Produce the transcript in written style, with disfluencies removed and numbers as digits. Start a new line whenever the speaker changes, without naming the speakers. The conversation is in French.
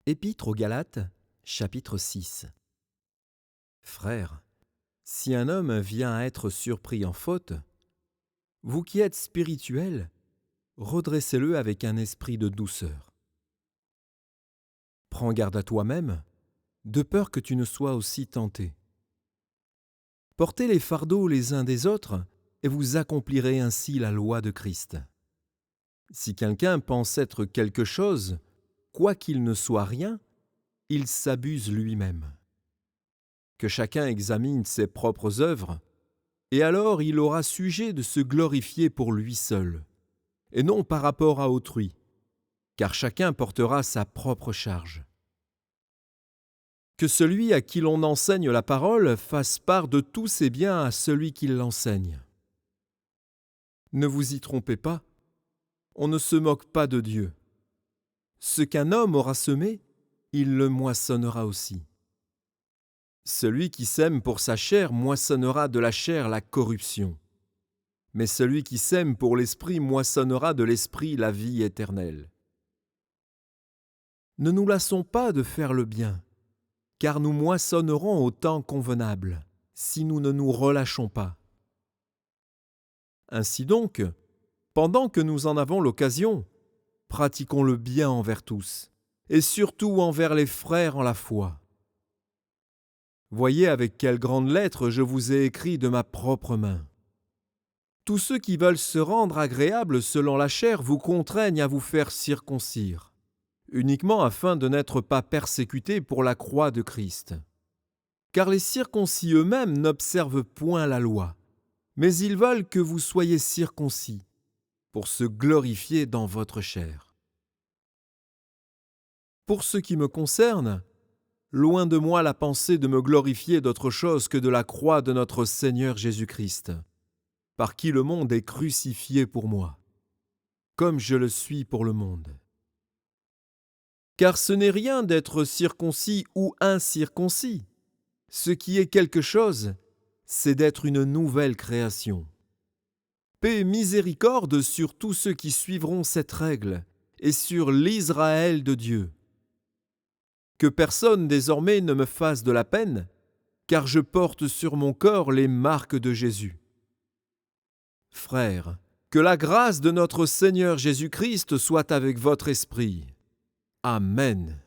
Épître aux Galates, chapitre 6. Frères, si un homme vient à être surpris en faute, vous qui êtes spirituels, redressez-le avec un esprit de douceur. Prends garde à toi-même, de peur que tu ne sois aussi tenté. Portez les fardeaux les uns des autres, et vous accomplirez ainsi la loi de Christ. Si quelqu'un pense être quelque chose, quoiqu'il ne soit rien, il s'abuse lui-même. Que chacun examine ses propres œuvres, et alors il aura sujet de se glorifier pour lui seul, et non par rapport à autrui, car chacun portera sa propre charge. Que celui à qui l'on enseigne la parole fasse part de tous ses biens à celui qui l'enseigne. Ne vous y trompez pas, on ne se moque pas de Dieu. Ce qu'un homme aura semé, il le moissonnera aussi. Celui qui sème pour sa chair moissonnera de la chair la corruption, mais celui qui sème pour l'esprit moissonnera de l'esprit la vie éternelle. Ne nous lassons pas de faire le bien, car nous moissonnerons au temps convenable, si nous ne nous relâchons pas. Ainsi donc, pendant que nous en avons l'occasion, pratiquons le bien envers tous, et surtout envers les frères en la foi. Voyez avec quelles grandes lettres je vous ai écrit de ma propre main. Tous ceux qui veulent se rendre agréables selon la chair vous contraignent à vous faire circoncire, uniquement afin de n'être pas persécutés pour la croix de Christ. Car les circoncis eux-mêmes n'observent point la loi, mais ils veulent que vous soyez circoncis, pour se glorifier dans votre chair. Pour ce qui me concerne, loin de moi la pensée de me glorifier d'autre chose que de la croix de notre Seigneur Jésus-Christ, par qui le monde est crucifié pour moi, comme je le suis pour le monde. Car ce n'est rien d'être circoncis ou incirconcis. Ce qui est quelque chose, c'est d'être une nouvelle création. Paix et miséricorde sur tous ceux qui suivront cette règle et sur l'Israël de Dieu. Que personne désormais ne me fasse de la peine, car je porte sur mon corps les marques de Jésus. Frères, que la grâce de notre Seigneur Jésus-Christ soit avec votre esprit. Amen.